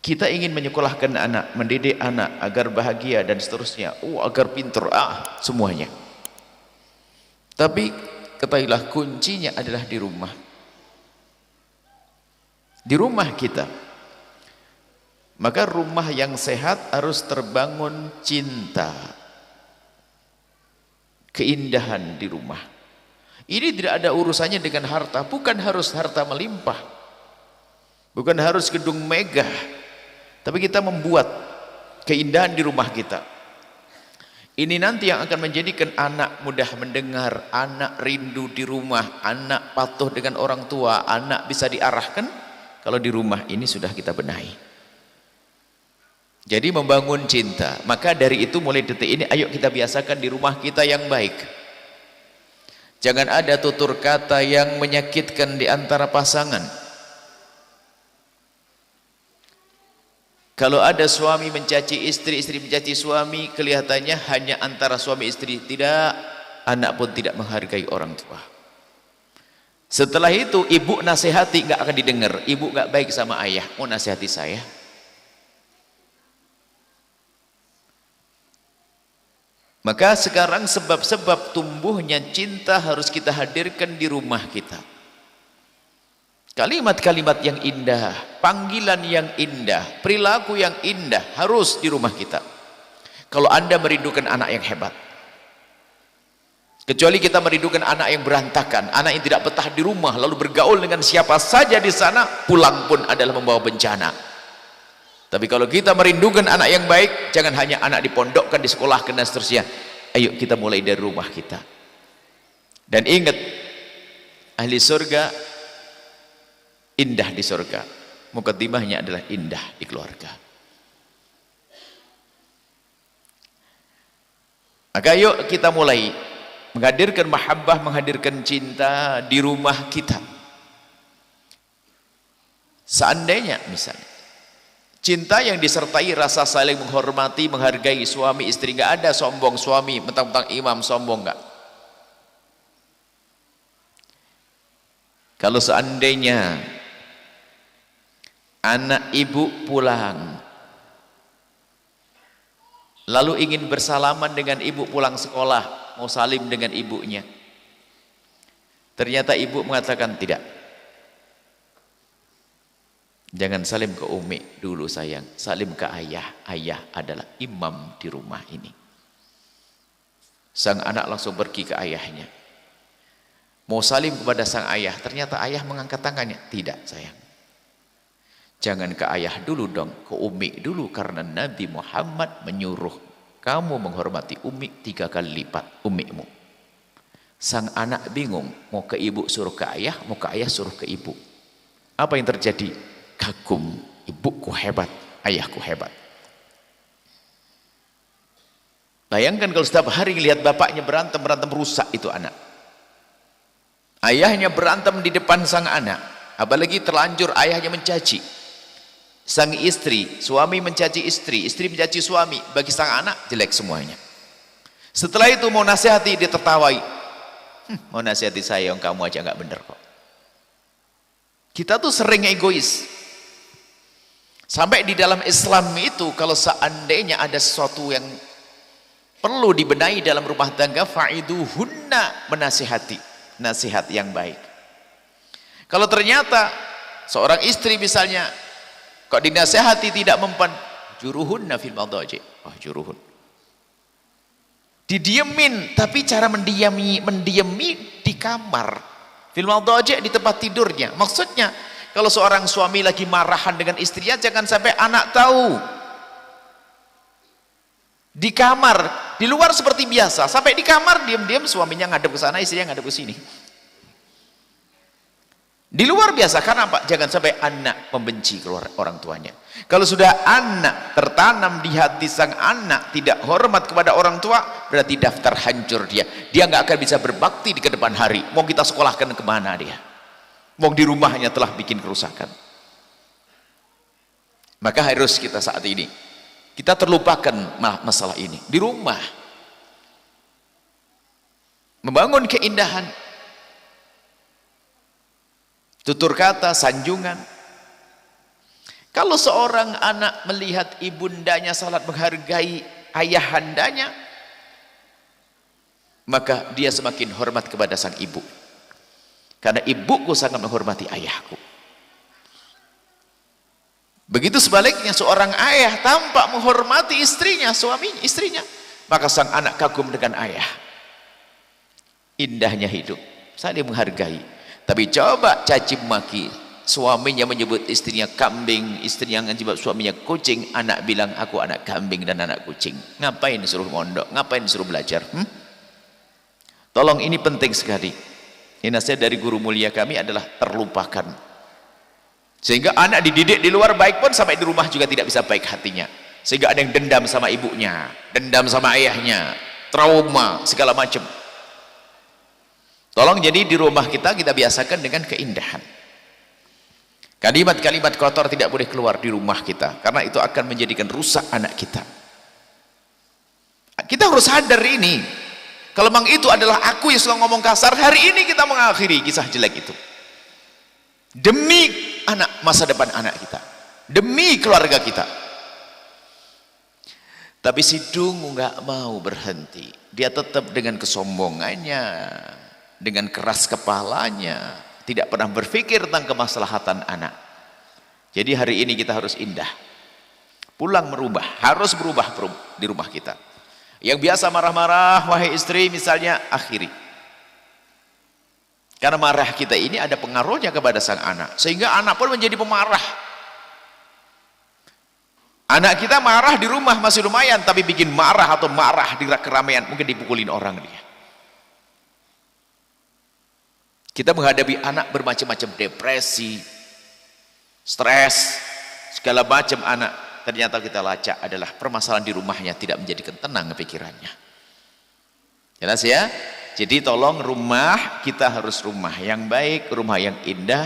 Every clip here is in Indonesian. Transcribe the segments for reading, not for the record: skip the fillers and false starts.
Kita ingin menyekolahkan anak, mendidik anak agar bahagia dan seterusnya, agar pintar, semuanya. Tapi ketahuilah kuncinya adalah di rumah. Di rumah kita. Maka rumah yang sehat harus terbangun cinta, keindahan di rumah. Ini tidak ada urusannya dengan harta, bukan harus harta melimpah, bukan harus gedung megah, tapi kita membuat keindahan di rumah kita. Ini nanti yang akan menjadikan anak mudah mendengar, anak rindu di rumah, anak patuh dengan orang tua, anak bisa diarahkan kalau di rumah ini sudah kita benahi. Jadi membangun cinta. Maka dari itu mulai detik ini ayo kita biasakan di rumah kita yang baik. Jangan ada tutur kata yang menyakitkan di antara pasangan. Kalau ada suami mencaci istri, istri mencaci suami, kelihatannya hanya antara suami istri. Tidak, anak pun tidak menghargai orang tua. Setelah itu ibu nasihati, nggak akan didengar. Ibu nggak baik sama ayah, mau nasihati saya. Maka sekarang sebab-sebab tumbuhnya cinta harus kita hadirkan di rumah kita. Kalimat-kalimat yang indah, panggilan yang indah, perilaku yang indah harus di rumah kita. Kalau Anda merindukan anak yang hebat. Kecuali kita merindukan anak yang berantakan, anak yang tidak betah di rumah, lalu bergaul dengan siapa saja di sana, pulang pun adalah membawa bencana. Tapi kalau kita merindukan anak yang baik, jangan hanya anak dipondokkan, disekolahkan dan seterusnya. Ayo kita mulai dari rumah kita. Dan ingat, ahli surga indah di surga. Mukaddimahnya adalah indah di keluarga. Maka yuk kita mulai menghadirkan mahabbah, menghadirkan cinta di rumah kita. Seandainya misalnya cinta yang disertai rasa saling menghormati, menghargai suami istri, nggak ada sombong suami, mentang-mentang imam sombong, nggak. Kalau seandainya anak ibu pulang lalu ingin bersalaman dengan ibu pulang sekolah, mau salim dengan ibunya, ternyata ibu mengatakan tidak, jangan salim ke umi dulu sayang, salim ke ayah, ayah adalah imam di rumah ini. Sang anak langsung pergi ke ayahnya, mau salim kepada sang ayah, ternyata ayah mengangkat tangannya, tidak sayang, jangan ke ayah dulu dong, ke umi dulu, karena Nabi Muhammad menyuruh kamu menghormati umi 3 kali lipat umimu. Sang anak bingung, mau ke ibu suruh ke ayah, mau ke ayah suruh ke ibu. Apa yang terjadi? Kagum, ibuku hebat, ayahku hebat. Bayangkan kalau setiap hari lihat bapaknya berantem rusak itu anak. Ayahnya berantem di depan sang anak, apalagi terlanjur ayahnya mencaci. Sang istri, suami mencaci istri, istri mencaci suami, bagi sang anak jelek semuanya. Setelah itu mau nasihati, dia tertawai. Mau nasihati saya, yang kamu aja nggak bener kok. Kita tuh sering egois. Sampai di dalam Islam itu, kalau seandainya ada sesuatu yang perlu dibenahi dalam rumah tangga, fa'iduhunna, menasihati, nasihat yang baik. Kalau ternyata seorang istri misalnya kok dinasihati tidak mempan, juruhunna fil madhaji, juruhun, didiemin, tapi cara mendiami di kamar, fil madhaji, di tempat tidurnya. Maksudnya kalau seorang suami lagi marahan dengan istrinya, jangan sampai anak tahu. Di kamar, di luar seperti biasa, sampai di kamar diam-diam suaminya ngadep ke sana, istrinya ngadep ke sini. Di luar biasa, karena apa? Jangan sampai anak membenci keluar orang tuanya. Kalau sudah anak tertanam di hati sang anak tidak hormat kepada orang tua, berarti daftar hancur dia. Dia nggak akan bisa berbakti di kedepan hari. Mau kita sekolahkan kemana dia? Mau di rumahnya telah bikin kerusakan. Maka harus kita saat ini, kita terlupakan masalah ini. Di rumah, membangun keindahan, tutur kata, sanjungan. Kalau seorang anak melihat ibundanya sangat menghargai ayahandanya, maka dia semakin hormat kepada sang ibu. Karena ibuku sangat menghormati ayahku. Begitu sebaliknya, seorang ayah tampak menghormati istrinya, istrinya, maka sang anak kagum dengan ayah. Indahnya hidup, saling menghargai. Tapi coba caci maki, suaminya menyebut istrinya kambing, istrinya menyebut suaminya kucing, anak bilang aku anak kambing dan anak kucing. Ngapain disuruh mondok, ngapain disuruh belajar? Tolong, ini penting sekali. Ini nasihat dari guru mulia kami adalah terlupakan. Sehingga anak dididik di luar baik pun sampai di rumah juga tidak bisa baik hatinya. Sehingga ada yang dendam sama ibunya, dendam sama ayahnya, trauma, segala macam. Tolong, jadi di rumah kita biasakan dengan keindahan. Kalimat-kalimat kotor tidak boleh keluar di rumah kita, karena itu akan menjadikan rusak anak kita. Kita harus sadar ini. Kalau memang itu adalah aku yang selalu ngomong kasar, hari ini kita mengakhiri kisah jelek itu. Demi masa depan anak kita, demi keluarga kita. Tapi si Dungu nggak mau berhenti. Dia tetap dengan kesombongannya, dengan keras kepalanya, tidak pernah berpikir tentang kemaslahatan anak. Jadi hari ini kita harus indah. Pulang merubah, harus berubah di rumah kita. Yang biasa marah-marah, wahai istri misalnya, akhiri. Karena marah kita ini ada pengaruhnya kepada sang anak, sehingga anak pun menjadi pemarah. Anak kita marah di rumah masih lumayan, tapi bikin marah atau marah di keramaian, mungkin dipukulin orang dia. Kita menghadapi anak bermacam-macam depresi, stres, segala macam anak. Ternyata kita lacak adalah permasalahan di rumahnya tidak menjadikan tenang pikirannya. Jelas ya? Jadi tolong, rumah kita harus rumah yang baik, rumah yang indah.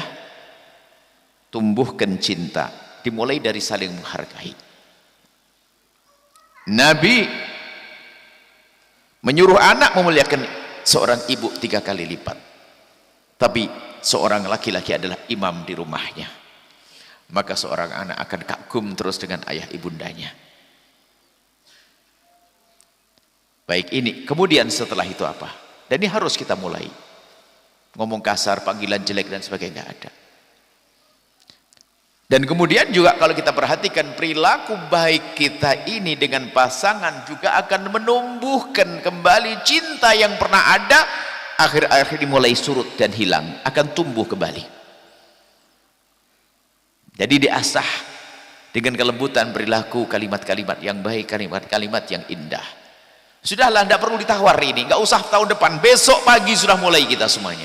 Tumbuhkan cinta, dimulai dari saling menghargai. Nabi menyuruh anak memuliakan seorang ibu 3 kali lipat. Tapi seorang laki-laki adalah imam di rumahnya, maka seorang anak akan kagum terus dengan ayah ibundanya. Baik, ini kemudian setelah itu apa? Dan ini harus kita mulai. Ngomong kasar, panggilan jelek dan sebagainya nggak ada. Dan kemudian juga kalau kita perhatikan perilaku baik kita ini dengan pasangan juga akan menumbuhkan kembali cinta yang pernah ada, akhir-akhir dimulai surut dan hilang, akan tumbuh kembali. Jadi diasah dengan kelembutan perilaku, kalimat-kalimat yang baik, kalimat-kalimat yang indah. Sudahlah, tidak perlu ditawar ini, nggak usah tahun depan, besok pagi sudah mulai kita semuanya.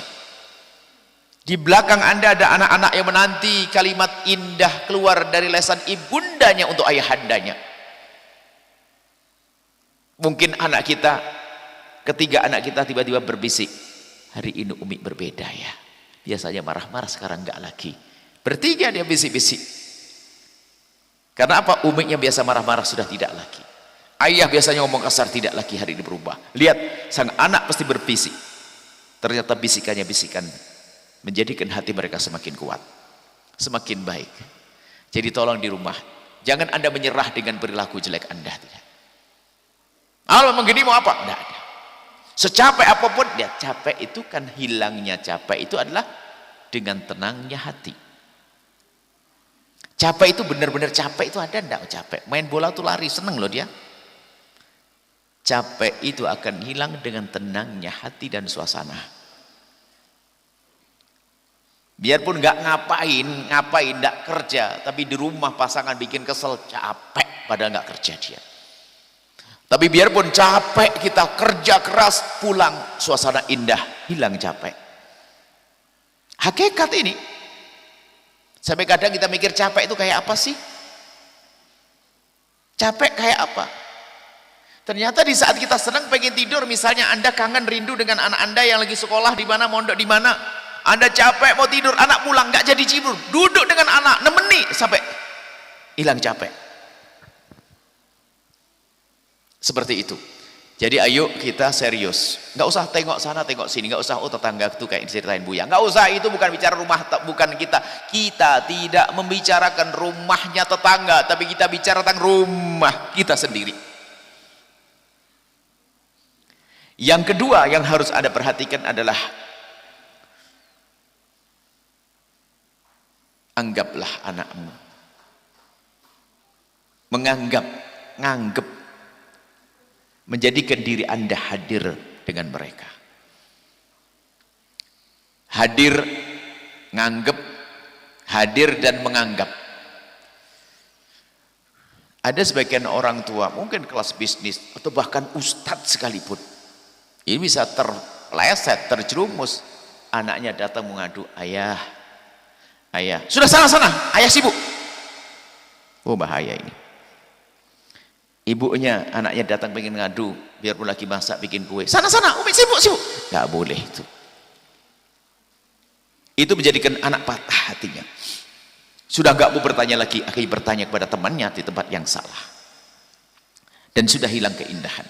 Di belakang Anda ada anak-anak yang menanti kalimat indah keluar dari lesan ibundanya untuk ayahandanya. Mungkin anak kita, ketiga anak kita tiba-tiba berbisik, hari ini Umi berbeda ya, biasanya marah-marah sekarang nggak lagi. Bertiga dia bisik-bisik. Karena apa? Umiknya biasa marah-marah sudah tidak lagi. Ayah biasanya ngomong kasar tidak lagi, hari ini berubah. Lihat, sang anak pasti berbisik. Ternyata bisikannya bisikan menjadikan hati mereka semakin kuat, semakin baik. Jadi tolong di rumah, jangan Anda menyerah dengan perilaku jelek Anda. Tidak. Kalau memang gini mau apa? Tidak ada. Secapek apapun, dia capek itu kan, hilangnya capek itu adalah dengan tenangnya hati. Capek itu benar-benar capek itu ada enggak? Capek main bola tuh lari, seneng loh dia. Capek itu akan hilang dengan tenangnya hati dan suasana. Biarpun nggak ngapain nggak kerja, tapi di rumah pasangan bikin kesel, capek padahal nggak kerja dia. Tapi biarpun capek kita kerja keras, pulang suasana indah, hilang capek. Hakikat ini. Sampai kadang kita mikir capek itu kayak apa sih? Capek kayak apa? Ternyata di saat kita senang pengen tidur, misalnya Anda kangen rindu dengan anak Anda yang lagi sekolah di mana, mondok di mana, Anda capek mau tidur, anak pulang nggak jadi tidur, duduk dengan anak nemeni sampai hilang capek. Seperti itu. Jadi ayo kita serius, nggak usah tengok sana tengok sini, nggak usah tetangga itu kayak diceritain Buya, nggak usah. Itu bukan bicara rumah, bukan kita tidak membicarakan rumahnya tetangga, tapi kita bicara tentang rumah kita sendiri. Yang kedua yang harus Anda perhatikan adalah anggaplah anakmu, nganggap, menjadikan diri Anda hadir dengan mereka. Hadir, nganggap, hadir dan menganggap. Ada sebagian orang tua, mungkin kelas bisnis atau bahkan ustadz sekalipun, ini bisa terpeleset, terjerumus. Anaknya datang mengadu, ayah, sudah sana, ayah sibuk. Oh, bahaya ini. Ibunya, anaknya datang pengen ngadu, biarpun lagi masak bikin kue, sana umi sibuk. Gak boleh itu. Itu menjadikan anak patah hatinya. Sudah gak mau bertanya lagi, akhirnya bertanya kepada temannya di tempat yang salah, dan sudah hilang keindahan.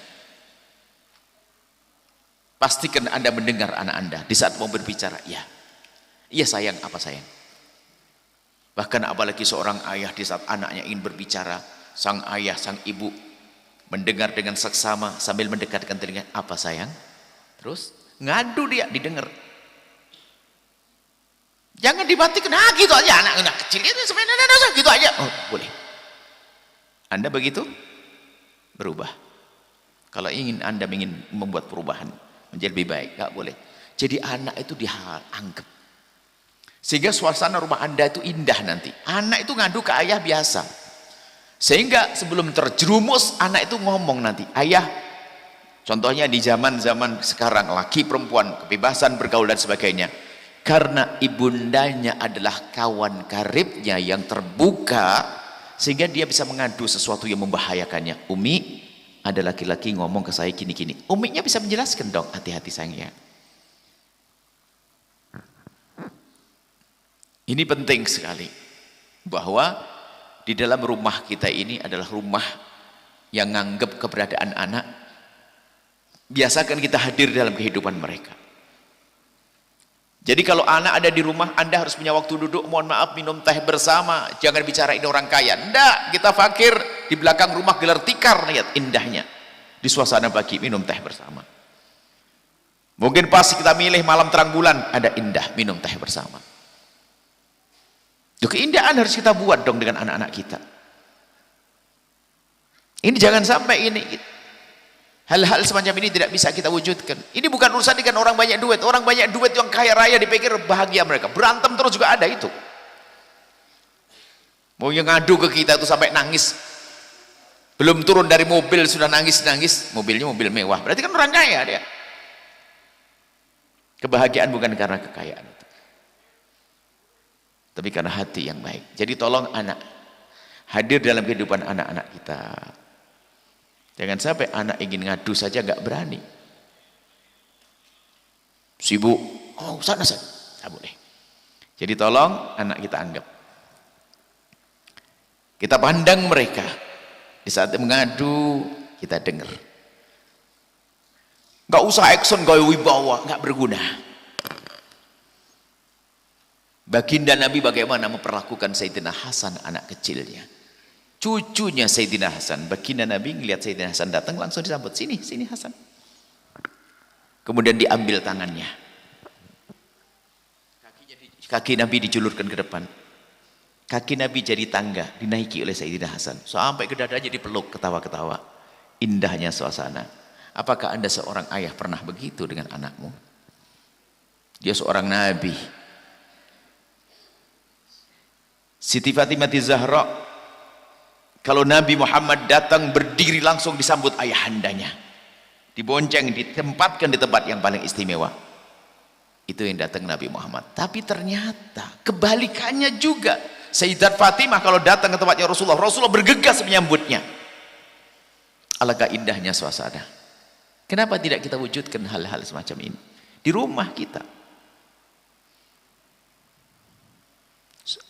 Pastikan Anda mendengar anak Anda di saat mau berbicara. Iya sayang, apa sayang? Bahkan apalagi seorang ayah di saat anaknya ingin berbicara, sang ayah, sang ibu mendengar dengan seksama sambil mendekatkan telinga, apa sayang? Terus ngadu dia, didengar. Jangan dimatikan, gitu aja, anak kecil itu sebenarnya gitu aja. Oh, boleh. Anda begitu berubah. Kalau Anda ingin membuat perubahan menjadi lebih baik, gak boleh. Jadi anak itu dianggap, sehingga suasana rumah Anda itu indah nanti. Anak itu ngadu ke ayah biasa. Sehingga sebelum terjerumus, anak itu ngomong nanti, ayah, contohnya di zaman sekarang, laki perempuan, kebebasan bergaul dan sebagainya, karena ibundanya adalah kawan karibnya yang terbuka, sehingga dia bisa mengadu sesuatu yang membahayakannya. Umi, ada laki-laki ngomong ke saya gini-gini. Uminya bisa menjelaskan dong, hati-hati sayang ya. Ini penting sekali, bahwa di dalam rumah kita ini adalah rumah yang nganggap keberadaan anak. Biasakan kita hadir dalam kehidupan mereka. Jadi kalau anak ada di rumah, Anda harus punya waktu duduk, mohon maaf, minum teh bersama. Jangan bicara ini orang kaya. Enggak, kita fakir, di belakang rumah gelar tikar, lihat indahnya. Di suasana pagi minum teh bersama. Mungkin pas kita milih malam terang bulan, ada indah, minum teh bersama. Keindahan harus kita buat dong dengan anak-anak kita. Ini jangan sampai ini hal-hal semacam ini tidak bisa kita wujudkan. Ini bukan urusan dengan orang banyak duit. Orang banyak duit yang kaya raya dipikir bahagia mereka. Berantem terus juga ada itu. Mau yang ngadu ke kita itu sampai nangis. Belum turun dari mobil sudah nangis-nangis. Mobilnya mobil mewah. Berarti kan orang kaya dia. Kebahagiaan bukan karena kekayaan itu, tapi karena hati yang baik. Jadi tolong anak, hadir dalam kehidupan anak-anak kita. Jangan sampai anak ingin ngadu saja nggak berani. Sibuk, oh sana, nggak boleh. Jadi tolong anak kita anggap. Kita pandang mereka. Di saat mengadu, kita dengar. Nggak usah action, gaya wibawa, nggak berguna. Baginda Nabi bagaimana memperlakukan Sayyidina Hasan, anak kecilnya, cucunya Sayyidina Hasan. Baginda Nabi melihat Sayyidina Hasan datang, langsung disambut, sini Hasan. Kemudian diambil tangannya, kaki Nabi dijulurkan ke depan, kaki Nabi jadi tangga, dinaiki oleh Sayyidina Hasan sampai ke dadanya, dipeluk, ketawa-ketawa. Indahnya suasana. Apakah Anda seorang ayah pernah begitu dengan anakmu? Dia seorang Nabi. Siti Fatimah Zahra, kalau Nabi Muhammad datang berdiri langsung disambut ayahandanya, dibonceng, ditempatkan di tempat yang paling istimewa. Itu yang datang Nabi Muhammad. Tapi ternyata kebalikannya juga. Sayyidat Fatimah kalau datang ke tempatnya Rasulullah, Rasulullah bergegas menyambutnya. Alangkah indahnya suasana. Kenapa tidak kita wujudkan hal-hal semacam ini di rumah kita?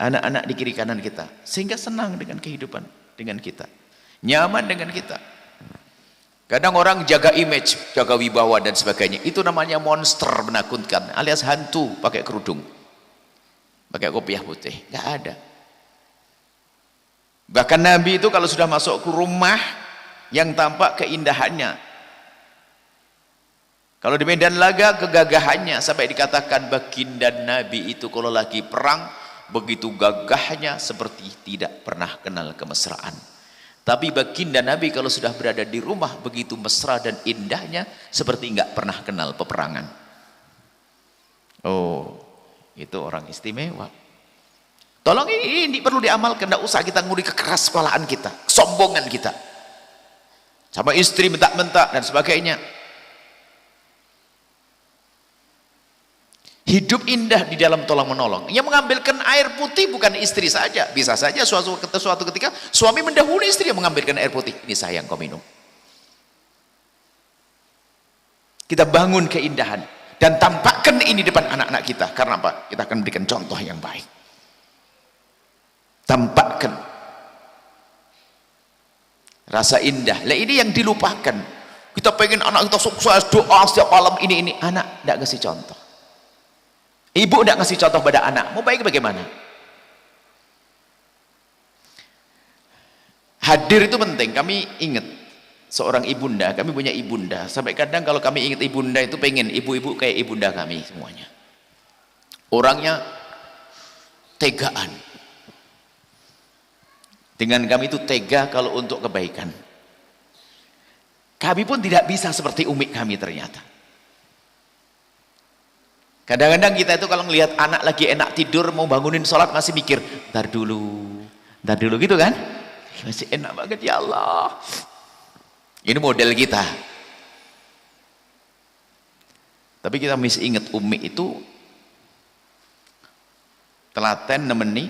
Anak-anak di kiri kanan kita, sehingga senang dengan kehidupan dengan kita, nyaman dengan kita. Kadang orang jaga image, jaga wibawa dan sebagainya. Itu namanya monster menakutkan, alias hantu pakai kerudung, pakai kopiah putih. Nggak ada. Bahkan Nabi itu kalau sudah masuk ke rumah yang tampak keindahannya. Kalau di medan laga kegagahannya, sampai dikatakan baginda Nabi itu kalau lagi perang begitu gagahnya seperti tidak pernah kenal kemesraan. Tapi baginda Nabi kalau sudah berada di rumah begitu mesra dan indahnya seperti enggak pernah kenal peperangan. Oh, itu orang istimewa. Tolong ini perlu diamalkan, enggak usah kita nguri kekeraspalaan kita, kesombongan kita. Sama istri bentak-bentak dan sebagainya. Hidup indah di dalam tolong menolong. Yang mengambilkan air putih bukan istri saja. Bisa saja suatu ketika suami mendahului istri yang mengambilkan air putih. Ini sayang kau minum. Kita bangun keindahan dan tampakkan ini depan anak-anak kita. Karena apa? Kita akan berikan contoh yang baik. Tampakkan rasa indah. Lah ini yang dilupakan. Kita pengen anak kita sukses, doa setiap malam ini. Anak tidak kasih contoh. Ibu tidak ngasih contoh pada anak, mau baik bagaimana? Hadir itu penting. Kami ingat seorang ibunda, kami punya ibunda. Sampai kadang kalau kami ingat ibunda itu pengen ibu-ibu kayak ibunda kami semuanya. Orangnya tegaan. Dengan kami itu tega kalau untuk kebaikan. Kami pun tidak bisa seperti umi kami ternyata. Kadang-kadang kita itu kalau melihat anak lagi enak tidur mau bangunin sholat masih mikir ntar dulu gitu kan, masih enak banget ya Allah. Ini model kita. Tapi kita mesti ingat umi itu telaten nemeni.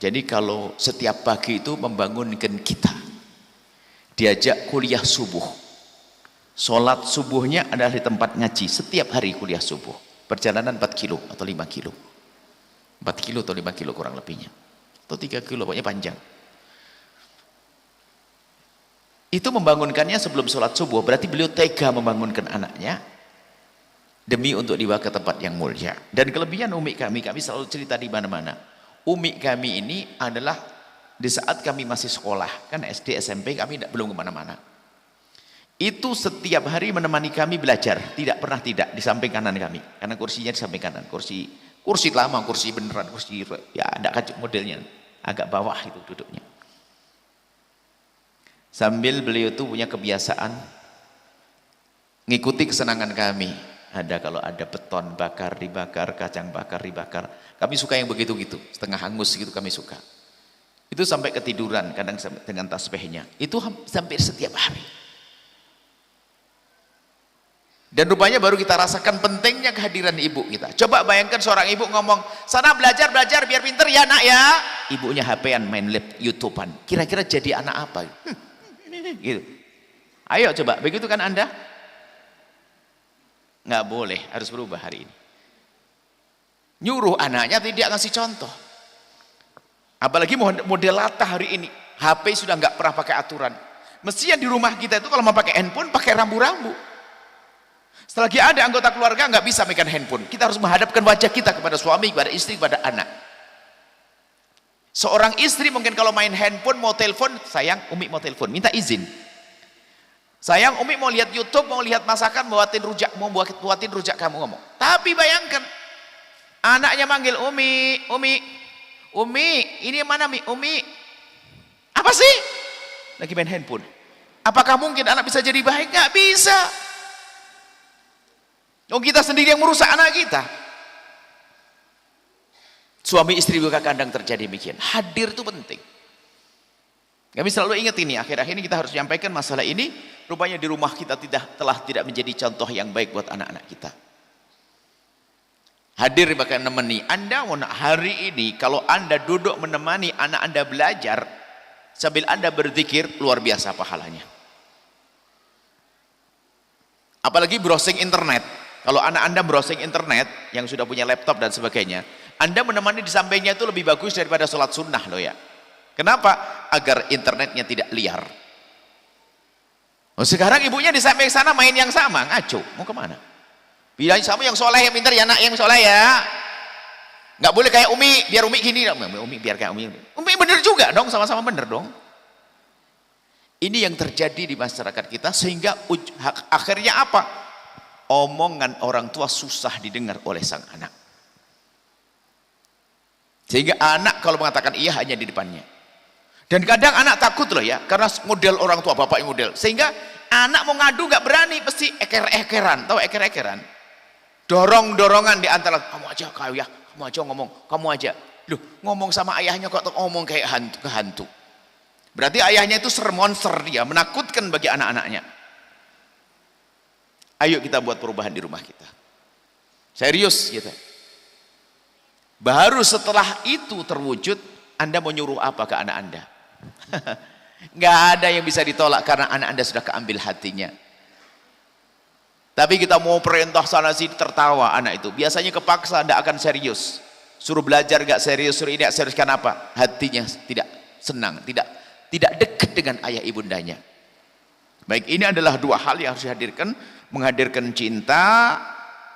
Jadi kalau setiap pagi itu membangunkan kita, diajak kuliah subuh, sholat subuhnya adalah di tempat ngaji setiap hari kuliah subuh. Perjalanan 4 kilo atau 5 kilo 4 kilo atau 5 kilo kurang lebihnya, atau 3 kilo, pokoknya panjang. Itu membangunkannya sebelum sholat subuh. Berarti beliau tega membangunkan anaknya demi untuk dibawa ke tempat yang mulia. Dan kelebihan umi kami selalu cerita di mana-mana. Umi kami ini adalah di saat kami masih sekolah, kan SD SMP kami belum kemana-mana, itu setiap hari menemani kami belajar, tidak pernah tidak di samping kanan kami, karena kursinya di samping kanan, kursi lama, kursi beneran, kursi ya ada kacuk modelnya, agak bawah itu duduknya. Sambil beliau itu punya kebiasaan ngikuti kesenangan kami. Ada kalau ada beton bakar dibakar, kacang bakar dibakar, kami suka yang begitu-gitu, setengah hangus gitu kami suka. Itu sampai ketiduran kadang dengan tasbihnya, itu sampai setiap hari. Dan rupanya baru kita rasakan pentingnya kehadiran ibu kita. Coba bayangkan seorang ibu ngomong, sana belajar biar pinter ya nak ya. Ibunya HP-an main YouTube-an. Kira-kira jadi anak apa? Gitu. Ayo coba, begitu kan Anda? Nggak boleh, harus berubah hari ini. Nyuruh anaknya tidak ngasih contoh. Apalagi model latah hari ini. HP sudah nggak pernah pakai aturan. Mestinya di rumah kita itu kalau mau pakai handphone, pakai rambu-rambu. Selagi ada anggota keluarga nggak bisa megang handphone, kita harus menghadapkan wajah kita kepada suami, kepada istri, kepada anak. Seorang istri mungkin kalau main handphone mau telepon, sayang umi mau telepon, minta izin. Sayang umi mau lihat YouTube, mau lihat masakan, mau buatin rujak kamu ngomong. Tapi bayangkan anaknya manggil umi, ini mana umi? Apa sih? Lagi main handphone. Apakah mungkin anak bisa jadi baik? Nggak bisa. Oh, kita sendiri yang merusak anak kita. Suami istri juga kadang terjadi demikian. Hadir itu penting. Kami selalu ingat ini, akhir-akhir ini kita harus menyampaikan masalah ini. Rupanya di rumah kita telah tidak menjadi contoh yang baik buat anak-anak kita. Hadir bahkan menemani. Anda hari ini kalau Anda duduk menemani anak Anda belajar sambil Anda berzikir, luar biasa pahalanya. Apalagi browsing internet. Kalau anak Anda browsing internet yang sudah punya laptop dan sebagainya, Anda menemani di sampingnya itu lebih bagus daripada sholat sunnah loh ya. Kenapa? Agar internetnya tidak liar. Oh, sekarang ibunya di samping sana main yang sama, ngaco, mau kemana? Bilang sama yang soleh, yang pintar ya nak, yang soleh ya. Nggak boleh kayak Umi, biar Umi gini, Umi biar kayak Umi. Umi bener juga dong, sama-sama bener dong. Ini yang terjadi di masyarakat kita, sehingga akhirnya apa? Omongan orang tua susah didengar oleh sang anak. Sehingga anak kalau mengatakan iya hanya di depannya. Dan kadang anak takut loh ya, karena model orang tua, bapak yang model. Sehingga anak mau ngadu nggak berani, pasti eker-ekeran, tahu eker-ekeran? Dorong-dorongan di antara, kamu aja kau ya, kamu aja ngomong, kamu aja. Loh, ngomong sama ayahnya kok ngomong kayak hantu, ke hantu. Berarti ayahnya itu monster dia, menakutkan bagi anak-anaknya. Ayo kita buat perubahan di rumah kita. Serius kita. Baru setelah itu terwujud, Anda mau nyuruh apa ke anak Anda? Nggak ada yang bisa ditolak karena anak Anda sudah keambil hatinya. Tapi kita mau perintah sana sini, tertawa anak itu. Biasanya kepaksa, tidak akan serius. Suruh belajar nggak serius, suruh ini nggak serius, kenapa? Hatinya tidak senang, tidak dekat dengan ayah ibundanya. Baik, ini adalah dua hal yang harus dihadirkan, menghadirkan cinta,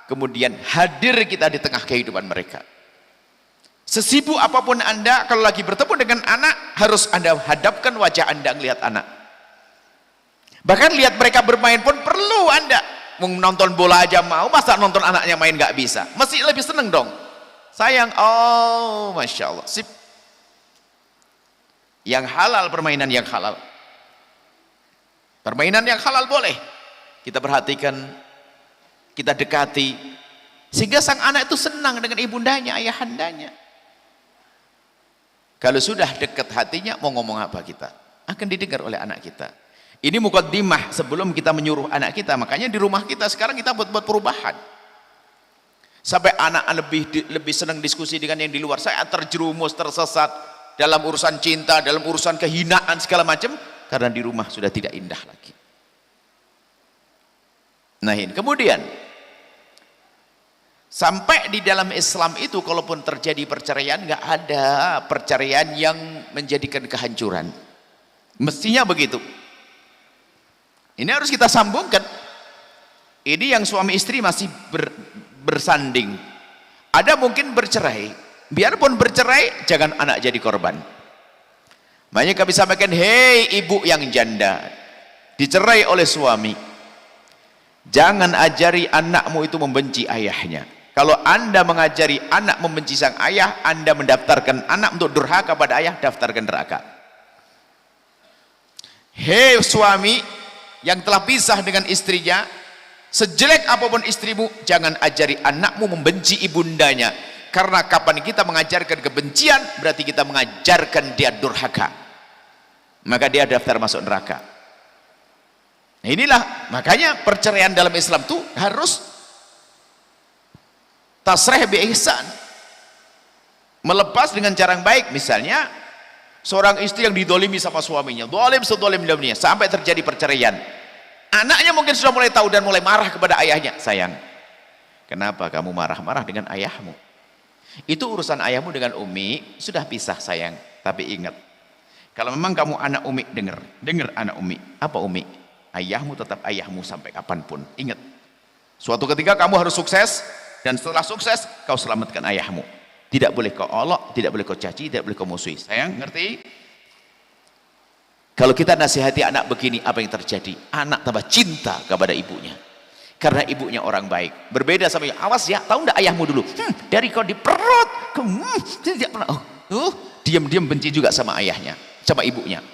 kemudian hadir kita di tengah kehidupan mereka. Sesibuk apapun Anda, kalau lagi bertemu dengan anak, harus Anda hadapkan wajah Anda melihat anak. Bahkan lihat mereka bermain pun perlu Anda. Nonton bola aja mau, masa nonton anaknya main nggak bisa? Mesti lebih seneng dong. Sayang, oh Masya Allah, sip. Yang halal, permainan yang halal. Permainan yang halal boleh. Kita perhatikan, kita dekati. Sehingga sang anak itu senang dengan ibundanya, ayahandanya. Kalau sudah dekat hatinya, mau ngomong apa kita? Akan didengar oleh anak kita. Ini mukaddimah sebelum kita menyuruh anak kita. Makanya di rumah kita sekarang kita buat perubahan. Sampai anak lebih senang diskusi dengan yang di luar. Saya terjerumus, tersesat dalam urusan cinta, dalam urusan kehinaan segala macam, karena di rumah sudah tidak indah lagi. Nah ini kemudian sampai di dalam Islam itu, kalaupun terjadi perceraian, nggak ada perceraian yang menjadikan kehancuran. Mestinya begitu. Ini harus kita sambungkan. Ini yang suami istri masih bersanding. Ada mungkin bercerai. Biarpun bercerai, jangan anak jadi korban. Makanya kami sampaikan, hei ibu yang janda, dicerai oleh suami, jangan ajari anakmu itu membenci ayahnya. Kalau Anda mengajari anak membenci sang ayah, Anda mendaftarkan anak untuk durhaka pada ayah, daftarkan neraka. Hei suami yang telah pisah dengan istrinya, sejelek apapun istrimu, jangan ajari anakmu membenci ibundanya. Karena kapan kita mengajarkan kebencian, berarti kita mengajarkan dia durhaka, maka dia daftar masuk neraka. Nah inilah makanya perceraian dalam Islam itu harus tasrih bi ihsan, melepas dengan cara yang baik. Misalnya seorang istri yang didolimi sama suaminya, dolim sedolim-dolimnya, sampai terjadi perceraian. Anaknya mungkin sudah mulai tahu dan mulai marah kepada ayahnya. Sayang, kenapa kamu marah-marah dengan ayahmu? Itu urusan ayahmu dengan Umi, sudah pisah sayang. Tapi ingat, kalau memang kamu anak Umi, dengar anak Umi. Apa Umi? Ayahmu tetap ayahmu sampai kapanpun. Ingat, suatu ketika kamu harus sukses, dan setelah sukses kau selamatkan ayahmu. Tidak boleh kau olok, tidak boleh kau caci, tidak boleh kau musuhi. Sayang, ngerti? Kalau kita nasihati anak begini, apa yang terjadi? Anak tambah cinta kepada ibunya, karena ibunya orang baik. Berbeda sama yang, awas ya, tahu ndak ayahmu dulu? Dari kau di perut, tidak pernah. Diam-diam benci juga sama ayahnya, sama ibunya.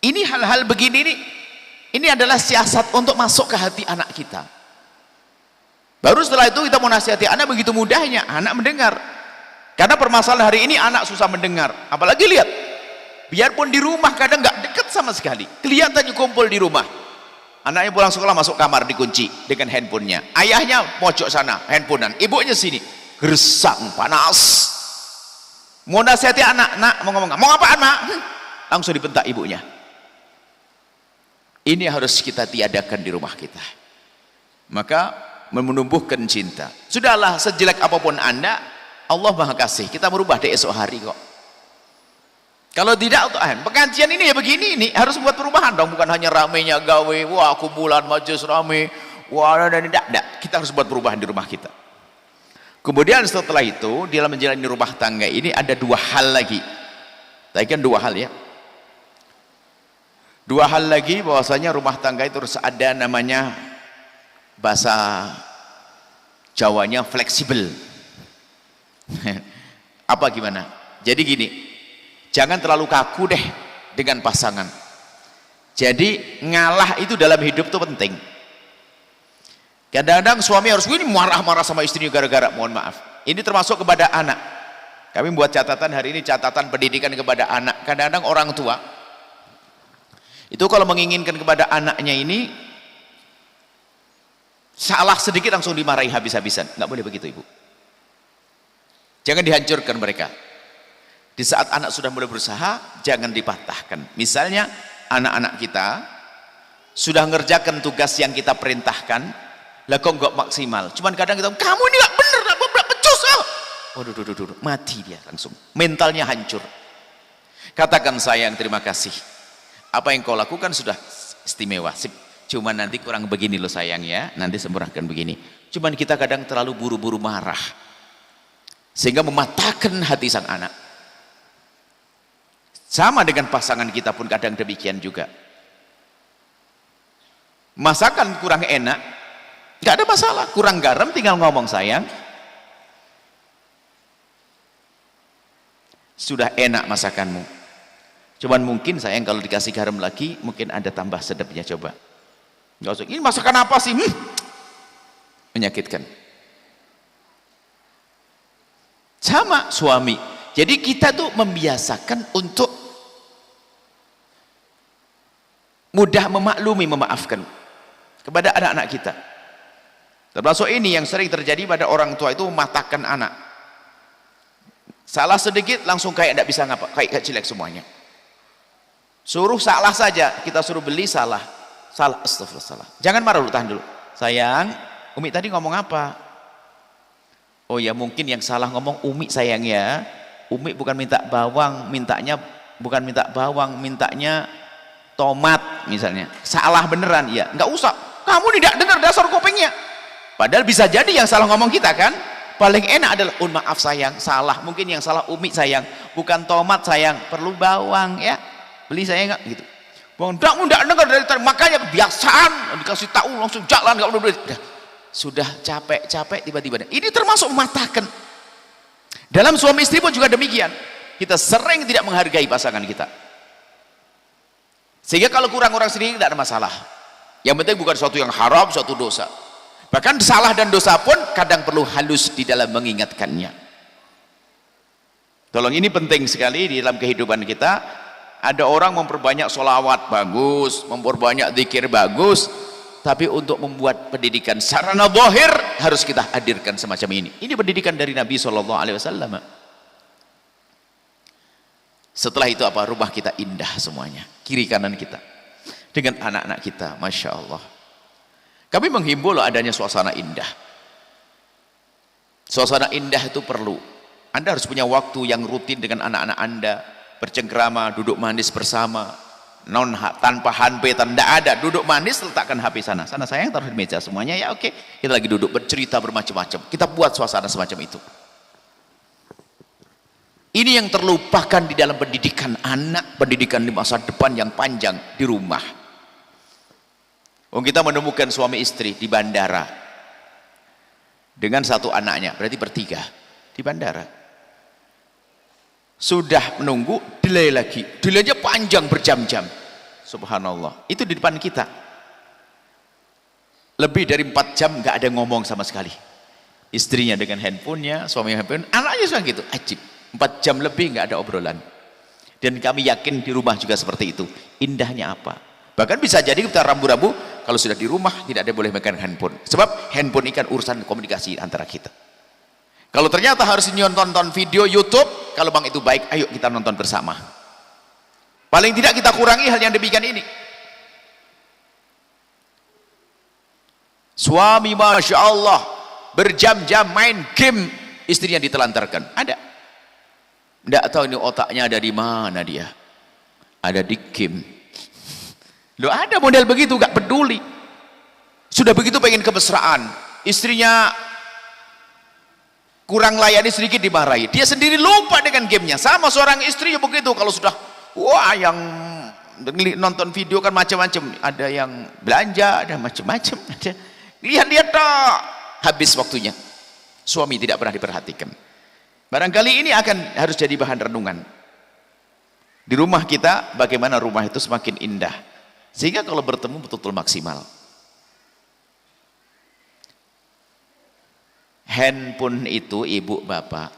Ini hal-hal begini ini adalah siasat untuk masuk ke hati anak kita. Baru setelah itu kita mau nasihati anak, begitu mudahnya anak mendengar. Karena permasalahan hari ini anak susah mendengar. Apalagi lihat, biarpun di rumah kadang nggak dekat sama sekali, kelihatannya kumpul di rumah. Anaknya pulang sekolah masuk kamar dikunci dengan handphonenya. Ayahnya pojok sana handphonean, ibunya sini, gersang panas. Mau nasihati anak, nak mau ngomong, mau apaan mak? Langsung dibentak ibunya. Ini harus kita tiadakan di rumah kita. Maka menumbuhkan cinta. Sudahlah, sejelek apapun Anda, Allah Maha Kasih, kita merubah di esok hari kok. Kalau tidak, pengajian ini ya begini, ini harus buat perubahan dong, bukan hanya ramenya gawe, wah kumpulan majelis rame, wah tidak, kita harus buat perubahan di rumah kita. Kemudian setelah itu, di dalam menjalani rumah tangga ini ada dua hal lagi. Tadi kan dua hal ya. Dua hal lagi, bahwasanya rumah tangga itu harus ada namanya, bahasa Jawanya fleksibel. Apa gimana? Jadi gini, jangan terlalu kaku deh dengan pasangan. Jadi ngalah itu dalam hidup itu penting. Kadang-kadang suami harus ini marah-marah sama istrinya gara-gara, mohon maaf. Ini termasuk kepada anak. Kami buat catatan hari ini, catatan pendidikan kepada anak. Kadang-kadang orang tua itu kalau menginginkan kepada anaknya ini, salah sedikit langsung dimarahi habis-habisan. Nggak boleh begitu, ibu. Jangan dihancurkan mereka. Di saat anak sudah mulai berusaha, jangan dipatahkan. Misalnya anak-anak kita sudah ngerjakan tugas yang kita perintahkan, lah kok nggak maksimal. Cuman kadang kita, kamu ini nggak bener, becus. Waduh, mati dia langsung. Mentalnya hancur. Katakan, sayang, terima kasih. Apa yang kau lakukan sudah istimewa. Sip. Cuman nanti kurang begini loh sayang ya, nanti sempurnakan begini. Cuman kita kadang terlalu buru-buru marah, sehingga mematahkan hati sang anak. Sama dengan pasangan kita pun kadang demikian juga. Masakan kurang enak, nggak ada masalah. Kurang garam tinggal ngomong, sayang, sudah enak masakanmu. Cuman mungkin sayang kalau dikasih garam lagi, mungkin ada tambah sedapnya, coba. Nggak usah, ini masakan apa sih? Menyakitkan. Sama suami. Jadi kita tuh membiasakan untuk mudah memaklumi, memaafkan kepada anak-anak kita. Termasuk ini yang sering terjadi pada orang tua, itu mematahkan anak. Salah sedikit langsung kayak tidak bisa ngapa, kayak jelek semuanya. Suruh salah saja, kita suruh beli salah, astagfirullah, salah. Jangan marah dulu, tahan dulu. Sayang, Umi tadi ngomong apa? Oh ya, mungkin yang salah ngomong Umi, sayang ya. Umi bukan minta bawang, bukan minta bawang, mintanya tomat misalnya. Salah beneran, ya. Nggak usah. Kamu tidak dengar dasar kupingnya. Padahal bisa jadi yang salah ngomong kita kan. Paling enak adalah, maaf sayang, salah. Mungkin yang salah Umi, sayang, bukan tomat, sayang, perlu bawang ya. Beli saya enggak gitu. Bang, enggak dengar dari tadi, makanya kebiasaan dikasih tahu langsung jalan, enggak udah. Sudah capek tiba-tiba. Ini termasuk mematahkan. Dalam suami istri pun juga demikian. Kita sering tidak menghargai pasangan kita. Sehingga kalau kurang orang sendiri tidak ada masalah. Yang penting bukan suatu yang haram, suatu dosa. Bahkan salah dan dosa pun kadang perlu halus di dalam mengingatkannya. Tolong, ini penting sekali di dalam kehidupan kita. Ada orang memperbanyak sholawat, bagus, memperbanyak zikir, bagus, tapi untuk membuat pendidikan sarana zahir harus kita hadirkan semacam ini. Ini pendidikan dari Nabi SAW. Setelah itu apa? Rumah kita indah semuanya, kiri kanan kita, dengan anak-anak kita, Masya Allah. Kami menghimbau loh adanya suasana indah. Suasana indah itu perlu. Anda harus punya waktu yang rutin dengan anak-anak Anda, bercengkrama, duduk manis bersama, tanpa HP, tidak ada, duduk manis, letakkan HP sana sayang, taruh di meja semuanya, ya oke, kita lagi duduk bercerita bermacam-macam. Kita buat suasana semacam itu. Ini yang terlupakan di dalam pendidikan anak, pendidikan di masa depan yang panjang di rumah. Kita menemukan suami istri di bandara dengan satu anaknya, berarti bertiga di bandara. Sudah menunggu, delay lagi, delaynya panjang berjam-jam, subhanallah. Itu di depan kita lebih dari 4 jam nggak ada ngomong sama sekali. Istrinya dengan handphonenya, suaminya handphone, anaknya juga gitu, ajib. 4 jam lebih nggak ada obrolan. Dan kami yakin di rumah juga seperti itu. Indahnya apa? Bahkan bisa jadi kita rambu-rambu, kalau sudah di rumah tidak ada boleh megang handphone, sebab handphone ini kan urusan komunikasi antara kita. Kalau ternyata harus nonton video YouTube, kalau bang itu baik, ayo kita nonton bersama. Paling tidak kita kurangi hal yang demikian ini. Suami Masya Allah berjam-jam main game, istrinya ditelantarkan. Ada. Tidak tahu ini otaknya ada di mana dia. Ada di game. Loh, ada model begitu, gak peduli. Sudah begitu pengen kemesraan. Istrinya kurang layani sedikit dimarahi. Dia sendiri lupa dengan gamenya. Sama seorang istri ya begitu. Kalau sudah, wah, yang nonton video kan macam-macam. Ada yang belanja, ada macam-macam. Lihat-lihat tak. Habis waktunya. Suami tidak pernah diperhatikan. Barangkali ini harus jadi bahan renungan. Di rumah kita, bagaimana rumah itu semakin indah. Sehingga kalau bertemu betul-betul maksimal. Handphone itu, ibu bapak,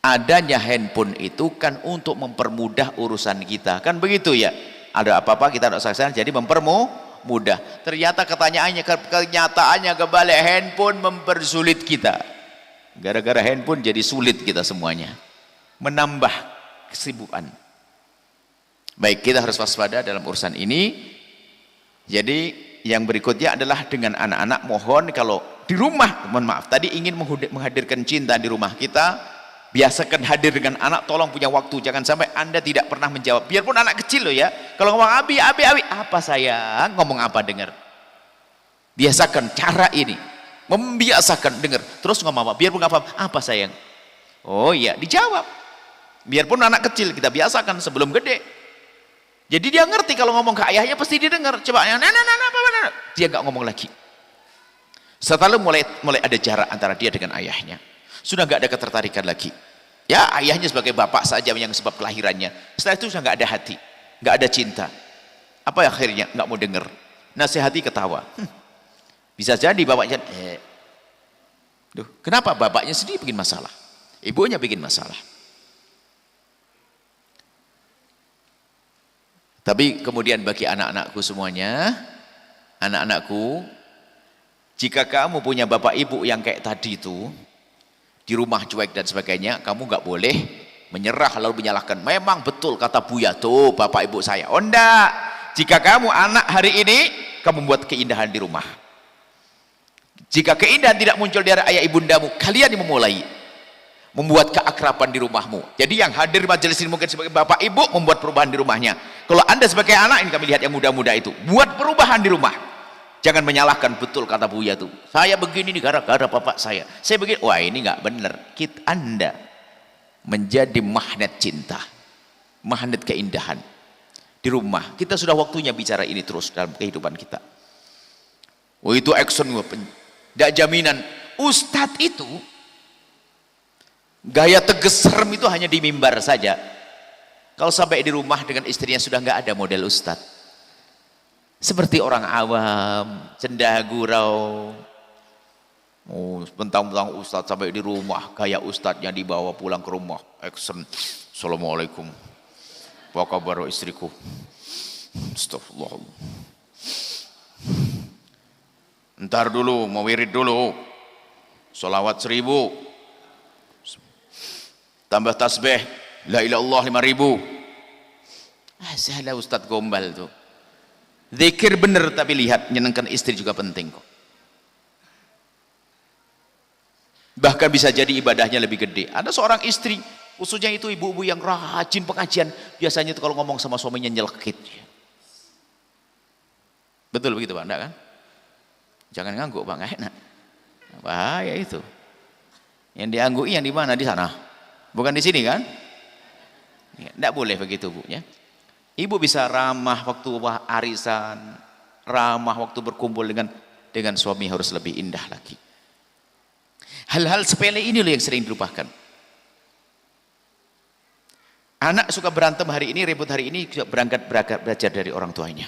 adanya handphone itu kan untuk mempermudah urusan kita. Kan begitu ya? Ada apa-apa kita tidak saksikan, jadi mempermudah. Ternyata kenyataannya kebalik, handphone mempersulit kita. Gara-gara handphone jadi sulit kita semuanya. Menambah kesibukan. Baik, kita harus waspada dalam urusan ini. Jadi yang berikutnya adalah dengan anak-anak, mohon kalau di rumah, mohon maaf, tadi ingin menghadirkan cinta di rumah kita, biasakan hadir dengan anak, tolong punya waktu, jangan sampai Anda tidak pernah menjawab, biarpun anak kecil loh ya, kalau ngomong abi, apa sayang, ngomong apa, dengar. Biasakan cara ini, membiasakan dengar, terus ngomong apa, biarpun apa sayang, oh iya, dijawab. Biarpun anak kecil, kita biasakan sebelum gede. Jadi dia ngerti kalau ngomong ke ayahnya pasti dia dengar. Coba dia nggak ngomong lagi. Setelah mulai ada jarak antara dia dengan ayahnya, sudah nggak ada ketertarikan lagi. Ya, ayahnya sebagai bapak saja yang sebab kelahirannya. Setelah itu sudah nggak ada hati, nggak ada cinta. Apa akhirnya? Nggak mau dengar. Nasihati ketawa. Bisa jadi bapaknya. Kenapa bapaknya sendiri bikin masalah? Ibunya bikin masalah. Tapi kemudian bagi anak-anakku semuanya, anak-anakku, jika kamu punya bapak ibu yang kayak tadi itu, di rumah cuek dan sebagainya, kamu nggak boleh menyerah lalu menyalahkan. Memang betul kata Buya tuh bapak ibu saya. Oh enggak, jika kamu anak hari ini, kamu buat keindahan di rumah. Jika keindahan tidak muncul dari ayah ibundamu, kalian yang memulai. Membuat keakraban di rumahmu. Jadi yang hadir majelis ini mungkin sebagai bapak ibu membuat perubahan di rumahnya. Kalau Anda sebagai anak, ini kami lihat yang muda-muda itu, buat perubahan di rumah. Jangan menyalahkan, betul kata Buya tuh. Saya begini nih gara-gara bapak saya. Saya begini, wah ini nggak benar. Anda menjadi magnet cinta, magnet keindahan di rumah. Kita sudah waktunya bicara ini terus dalam kehidupan kita. Oh itu action, tidak jaminan. Ustadz itu gaya tegas serem itu hanya di mimbar saja. Kalau sampai di rumah dengan istrinya sudah nggak ada model ustadz. Seperti orang awam, cendagurau. Oh, bentang-bentang ustadz sampai di rumah, gaya ustadznya dibawa pulang ke rumah. Action. Assalamualaikum. Apa kabar istriku? Astagfirullah. Ntar dulu, mau wirid dulu. Sholawat 1000. Tambah tasbih la ilaha illallah 5000. Salah ustadz gombal tuh. Zikir bener tapi lihat nyenengkan istri juga penting kok. Bahkan bisa jadi ibadahnya lebih gede. Ada seorang istri, khususnya itu ibu-ibu yang rajin pengajian, biasanya itu kalau ngomong sama suaminya nyelkit. Betul begitu Pak, enggak kan? Jangan ngangguk Pak, nggak enak. Bahaya itu. Yang diangguk yang di mana? Di sana. Bukan di sini kan? Tidak boleh begitu Bu ya. Ibu bisa ramah waktu arisan, ramah waktu berkumpul dengan suami harus lebih indah lagi. Hal-hal sepele ini loh yang sering dilupakan. Anak suka berantem hari ini, ribut hari ini, berangkat belajar dari orang tuanya.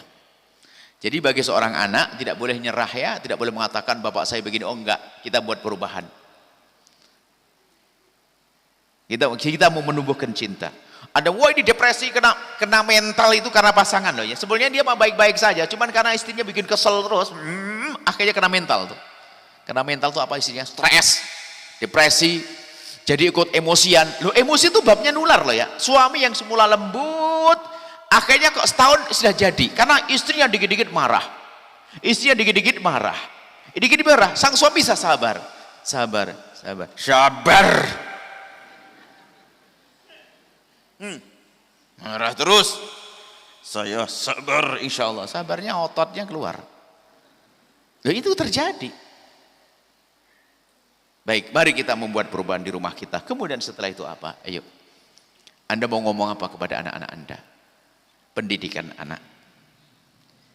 Jadi bagi seorang anak tidak boleh nyerah ya, tidak boleh mengatakan bapak saya begini, oh enggak, kita buat perubahan. Kita mau menumbuhkan cinta. Ada wah ini depresi kena mental itu karena pasangan loh ya. Sebenarnya dia mah baik-baik saja, cuman karena istrinya bikin kesel terus, akhirnya kena mental tuh. Kena mental tuh apa istrinya? Stres, depresi, jadi ikut emosian. Loh emosi itu babnya nular loh ya. Suami yang semula lembut, akhirnya kok setahun sudah jadi, karena istrinya dikit-dikit marah. Istrinya dikit-dikit marah. Dikit-dikit marah, sang suami bisa sabar. Sabar. Marah terus. Saya sabar, insya Allah. Sabarnya ototnya keluar. Loh, itu terjadi. Baik, mari kita membuat perubahan di rumah kita. Kemudian setelah itu apa? Ayo. Anda mau ngomong apa kepada anak-anak Anda? Pendidikan anak.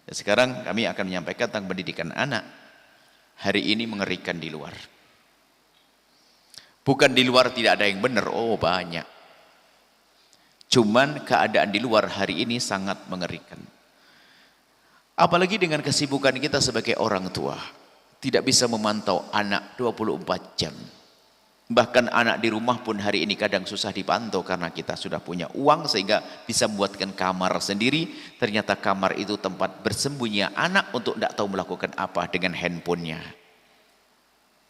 Dan sekarang kami akan menyampaikan tentang pendidikan anak. Hari ini mengerikan di luar. Bukan di luar tidak ada yang benar. Oh, banyak. Cuman keadaan di luar hari ini sangat mengerikan. Apalagi dengan kesibukan kita sebagai orang tua. Tidak bisa memantau anak 24 jam. Bahkan anak di rumah pun hari ini kadang susah dipantau karena kita sudah punya uang sehingga bisa membuatkan kamar sendiri. Ternyata kamar itu tempat bersembunyi anak untuk tidak tahu melakukan apa dengan handphonenya.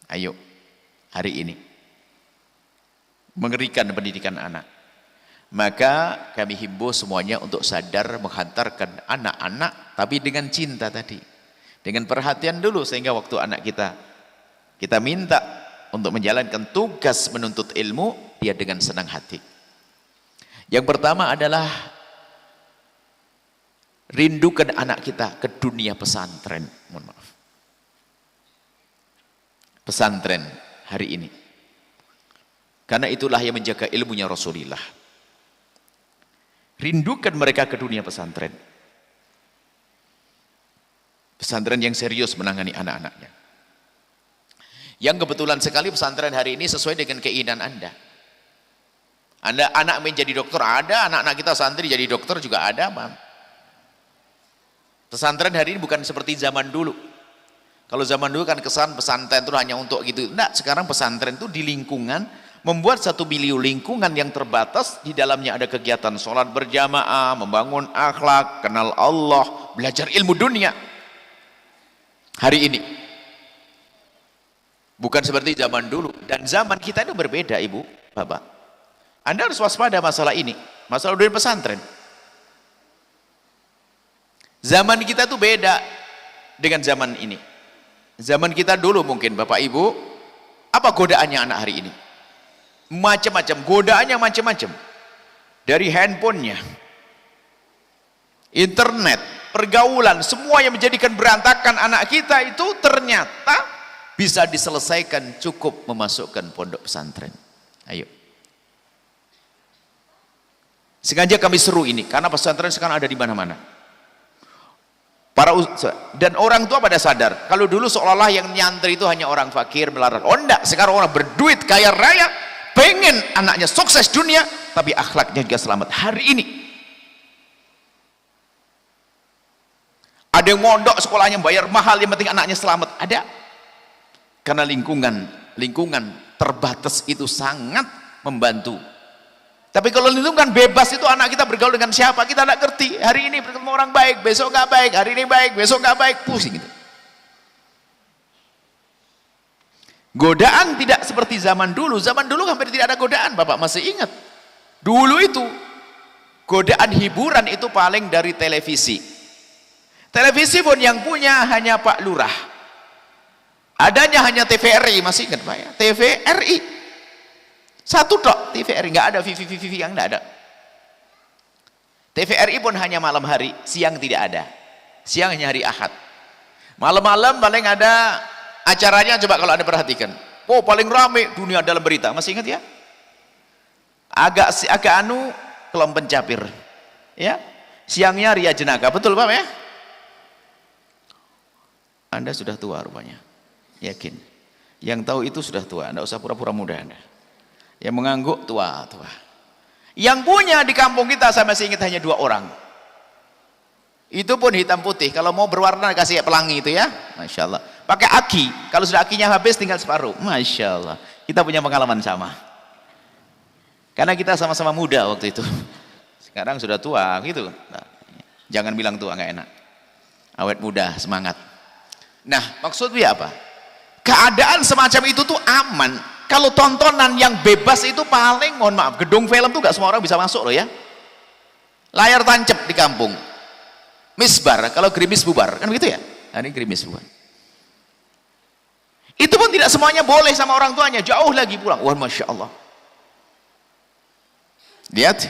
Ayo, hari ini. Mengerikan pendidikan anak. Maka kami himbau semuanya untuk sadar menghantarkan anak-anak tapi dengan cinta tadi. Dengan perhatian dulu sehingga waktu anak kita minta untuk menjalankan tugas menuntut ilmu, dia dengan senang hati. Yang pertama adalah rindukan anak kita ke dunia pesantren. Mohon maaf. Pesantren hari ini. Karena itulah yang menjaga ilmunya Rasulullah. Rindukan mereka ke dunia pesantren. Pesantren yang serius menangani anak-anaknya. Yang kebetulan sekali pesantren hari ini sesuai dengan keinginan Anda. Anda anak menjadi dokter ada, anak-anak kita santri jadi dokter juga ada, Bang. Pesantren hari ini bukan seperti zaman dulu. Kalau zaman dulu kan kesan pesantren itu hanya untuk gitu. Enggak, sekarang pesantren itu di lingkungan membuat satu milieu lingkungan yang terbatas, di dalamnya ada kegiatan sholat berjamaah, membangun akhlak, kenal Allah, belajar ilmu dunia. Hari ini bukan seperti zaman dulu, dan zaman kita itu berbeda, Ibu, Bapak. Anda harus waspada masalah ini, masalah dunia pesantren. Zaman kita itu beda dengan zaman ini. Zaman kita dulu mungkin Bapak Ibu, apa godaannya anak hari ini? Macam-macam, godaannya macam-macam. Dari handphonenya, internet, pergaulan, semua yang menjadikan berantakan anak kita itu ternyata bisa diselesaikan cukup memasukkan pondok pesantren. Ayo. Sengaja kami seru ini karena pesantren sekarang ada di mana-mana. Dan orang tua pada sadar, kalau dulu seolah-olah yang nyantri itu hanya orang fakir melarat. Oh enggak, sekarang orang berduit kaya raya, pengen anaknya sukses dunia tapi akhlaknya juga selamat. Hari ini ada yang mondok sekolahnya bayar mahal, yang penting anaknya selamat. Ada. Karena lingkungan terbatas itu sangat membantu. Tapi kalau lingkungan bebas itu anak kita bergaul dengan siapa kita tidak ngerti. Hari ini bertemu orang baik, besok nggak baik. Hari ini baik, besok nggak baik, pusing gitu. Godaan tidak seperti zaman dulu. Zaman dulu hampir tidak ada godaan. Bapak masih ingat? Dulu itu godaan hiburan itu paling dari televisi. Televisi pun yang punya hanya Pak Lurah. Adanya hanya TVRI, masih ingat Pak ya? TVRI. Satu tok TVRI, nggak ada VV yang nggak ada. TVRI pun hanya malam hari, siang tidak ada. Siang hanya hari Ahad. Malam-malam paling ada acaranya, coba kalau Anda perhatikan. Oh, paling rame dunia dalam berita. Masih ingat ya? Agak Kelom Pencapir. Ya. Siangnya Ria Jenaka. Betul, Pak ya? Anda sudah tua rupanya. Yakin. Yang tahu itu sudah tua, Anda usah pura-pura muda Anda. Yang mengangguk tua. Yang punya di kampung kita saya masih ingat hanya 2 orang. Itu pun hitam putih. Kalau mau berwarna kasih pelangi itu ya. Masya Allah. Pakai aki. Kalau sudah akinya habis tinggal separuh. Masya Allah. Kita punya pengalaman sama. Karena kita sama-sama muda waktu itu. Sekarang sudah tua gitu. Nah, jangan bilang tua, nggak enak. Awet muda, semangat. Nah, maksudnya apa? Keadaan semacam itu tuh aman. Kalau tontonan yang bebas itu paling, mohon maaf, gedung film tuh nggak semua orang bisa masuk loh ya. Layar tancap di kampung. Misbar, kalau gerimis bubar, kan begitu ya? Nah, ini gerimis bubar. Itu pun tidak semuanya boleh sama orang tuanya, jauh lagi pulang. Wah, Masya Allah. Lihat,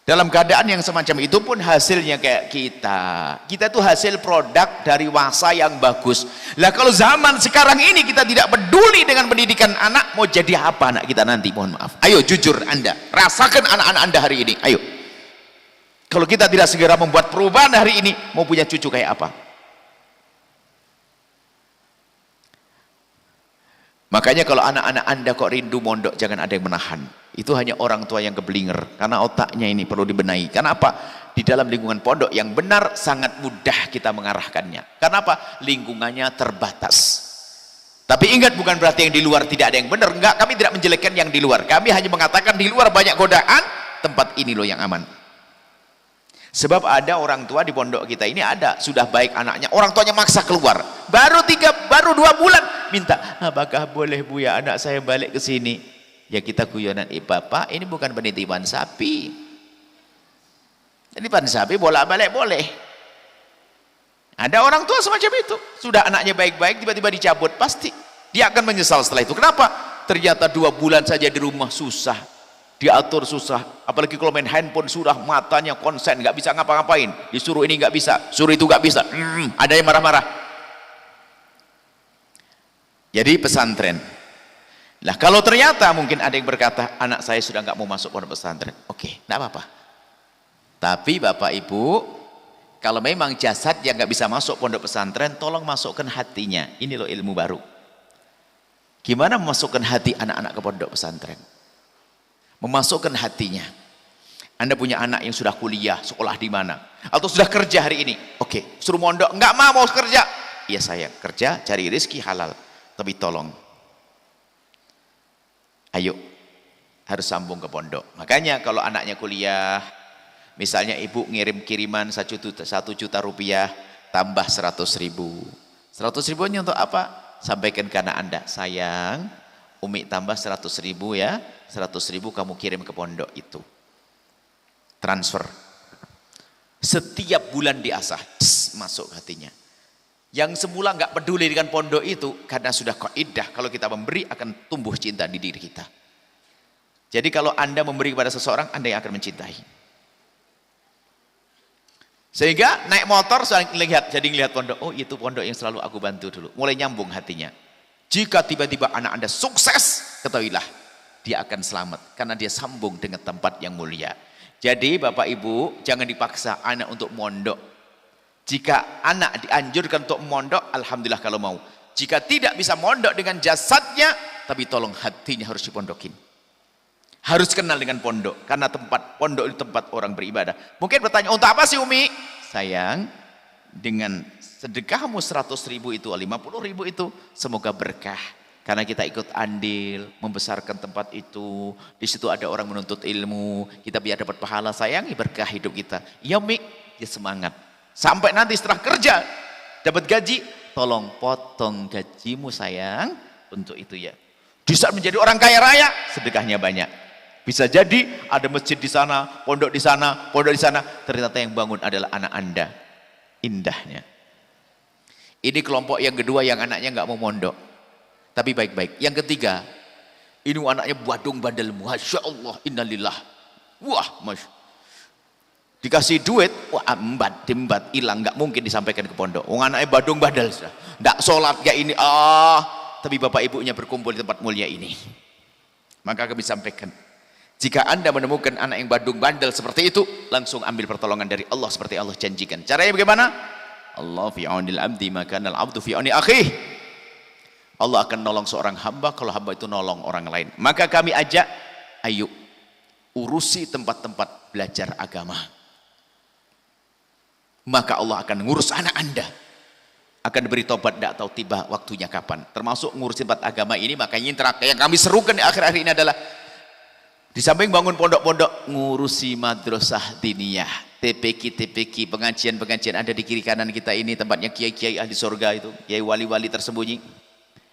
Dalam keadaan yang semacam itu pun hasilnya kayak kita. Kita tuh hasil produk dari wasa yang bagus. Lah kalau zaman sekarang ini kita tidak peduli dengan pendidikan anak, mau jadi apa anak kita nanti? Mohon maaf. Ayo jujur Anda, rasakan anak-anak Anda hari ini. Ayo. Kalau kita tidak segera membuat perubahan hari ini, mau punya cucu kayak apa? Makanya kalau anak-anak Anda kok rindu mondok, jangan ada yang menahan. Itu hanya orang tua yang keblinger, karena otaknya ini perlu dibenahi. Karena apa? Di dalam lingkungan pondok yang benar sangat mudah kita mengarahkannya. Karena apa? Lingkungannya terbatas. Tapi ingat, bukan berarti yang di luar tidak ada yang benar. Enggak, kami tidak menjelekkan yang di luar. Kami hanya mengatakan di luar banyak godaan, tempat ini loh yang aman. Sebab ada orang tua di pondok kita ini, ada sudah baik anaknya, orang tuanya maksa keluar, baru 2 bulan minta, apakah boleh Bu ya anak saya balik ke sini? Ya kita guyonan, Bapak ini bukan penitipan sapi. Penitipan sapi bolak-balik boleh. Ada orang tua semacam itu, sudah anaknya baik-baik tiba-tiba dicabut, pasti dia akan menyesal setelah itu. Kenapa? Ternyata 2 bulan saja di rumah susah, diatur susah, apalagi kalau main handphone sudah matanya konsen, nggak bisa ngapa-ngapain, disuruh ini nggak bisa, suruh itu nggak bisa, ada yang marah-marah. Jadi pesantren. Lah kalau ternyata mungkin ada yang berkata, anak saya sudah nggak mau masuk pondok pesantren, oke, nggak apa-apa. Tapi Bapak Ibu, kalau memang jasad yang nggak bisa masuk pondok pesantren, tolong masukkan hatinya. Ini loh ilmu baru. Gimana memasukkan hati anak-anak ke pondok pesantren? Memasukkan hatinya. Anda punya anak yang sudah kuliah, sekolah di mana, atau sudah kerja hari ini, oke, suruh mondok, nggak mau kerja. Iya sayang, kerja cari rezeki halal, tapi tolong, ayo, harus sambung ke pondok. Makanya kalau anaknya kuliah, misalnya ibu ngirim kiriman 1 juta rupiah, tambah 100.000. 100.000-nya untuk apa? Sampaikan ke anak Anda, sayang, Umi tambah 100.000 ya, 100.000 kamu kirim ke pondok itu. Transfer. Setiap bulan diasah, masuk hatinya. Yang semula nggak peduli dengan pondok itu, karena sudah kaidah kalau kita memberi akan tumbuh cinta di diri kita. Jadi kalau Anda memberi kepada seseorang, Anda yang akan mencintai. Sehingga naik motor jadi ngelihat pondok, oh itu pondok yang selalu aku bantu dulu. Mulai nyambung hatinya. Jika tiba-tiba anak Anda sukses, ketahuilah dia akan selamat karena dia sambung dengan tempat yang mulia. Jadi Bapak Ibu, jangan dipaksa anak untuk mondok. Jika anak dianjurkan untuk mondok, alhamdulillah kalau mau. Jika tidak bisa mondok dengan jasadnya, tapi tolong hatinya harus dipondokin. Harus kenal dengan pondok, karena tempat pondok itu tempat orang beribadah. Mungkin bertanya, untuk apa sih Umi? Sayang, dengan sedekahmu 100.000 itu, 50.000 itu, semoga berkah. Karena kita ikut andil, membesarkan tempat itu, di situ ada orang menuntut ilmu, kita biar dapat pahala, sayangi berkah hidup kita. Ya Umi, dia semangat. Sampai nanti setelah kerja, dapat gaji, tolong potong gajimu sayang, untuk itu ya. Di saat menjadi orang kaya raya, sedekahnya banyak. Bisa jadi ada masjid di sana, pondok di sana, pondok di sana. Ternyata yang bangun adalah anak Anda. Indahnya. Ini kelompok yang kedua yang anaknya nggak mau mondok. Tapi baik-baik. Yang ketiga, ini anaknya badung bandel. Masya Allah, innalillah. Wah, masya. Dikasih duit, wah embat, hilang. Nggak mungkin disampaikan ke pondok. Anaknya badung bandel sudah. Nggak sholat, nggak ini. Tapi bapak ibunya berkumpul di tempat mulia ini. Maka kami sampaikan. Jika Anda menemukan anak yang badung bandel seperti itu, langsung ambil pertolongan dari Allah seperti Allah janjikan. Caranya bagaimana? Allah fi aunil abdi maka al abdu fi auni akhih. Allah akan nolong seorang hamba kalau hamba itu nolong orang lain. Maka kami ajak, ayo urusi tempat-tempat belajar agama. Maka Allah akan ngurus anak Anda. Akan beri tobat, tidak tahu tiba waktunya kapan. Termasuk ngurus tempat agama ini, makanya yang kami serukan di akhir-akhir ini adalah di samping bangun pondok-pondok, ngurusi madrasah diniyah, TPQ, pengajian-pengajian ada di kiri kanan kita ini, tempatnya kiai-kiai ahli surga itu, kiai wali-wali tersembunyi.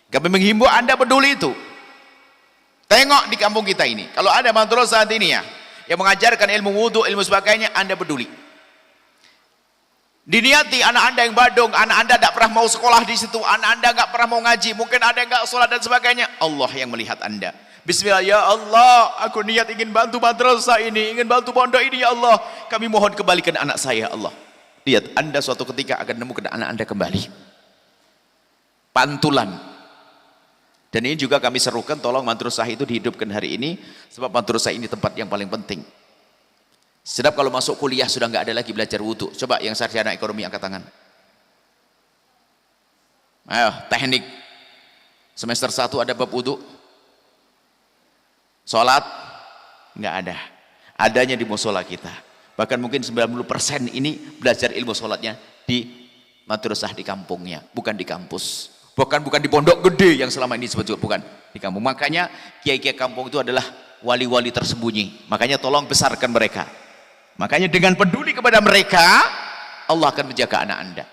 Kami menghimbau Anda peduli itu. Tengok di kampung kita ini, kalau ada madrasah diniyah yang mengajarkan ilmu wudhu, ilmu sebagainya, Anda peduli. Diniati anak Anda yang badung, anak Anda tidak pernah mau sekolah di situ, anak Anda nggak pernah mau ngaji, mungkin ada yang nggak sholat dan sebagainya. Allah yang melihat Anda. Bismillah, ya Allah, aku niat ingin bantu madrasah ini, ingin bantu pondok ini, ya Allah. Kami mohon kembalikan anak saya, ya Allah. Lihat, Anda suatu ketika akan menemukan anak Anda kembali. Pantulan. Dan ini juga kami serukan, tolong madrasah itu dihidupkan hari ini, sebab madrasah ini tempat yang paling penting. Sedap kalau masuk kuliah sudah nggak ada lagi belajar wudhu. Coba yang sarjana ekonomi angkat tangan. Ayo, teknik. Semester 1 ada bab wudhu. Sholat nggak ada, adanya di musola kita. Bahkan mungkin 90% ini belajar ilmu sholatnya di madrasah di kampungnya, bukan di kampus, bukan di pondok gede yang selama ini disebut, bukan di kampung. Makanya kiai-kiai kampung itu adalah wali-wali tersembunyi. Makanya tolong besarkan mereka. Makanya dengan peduli kepada mereka, Allah akan menjaga anak Anda.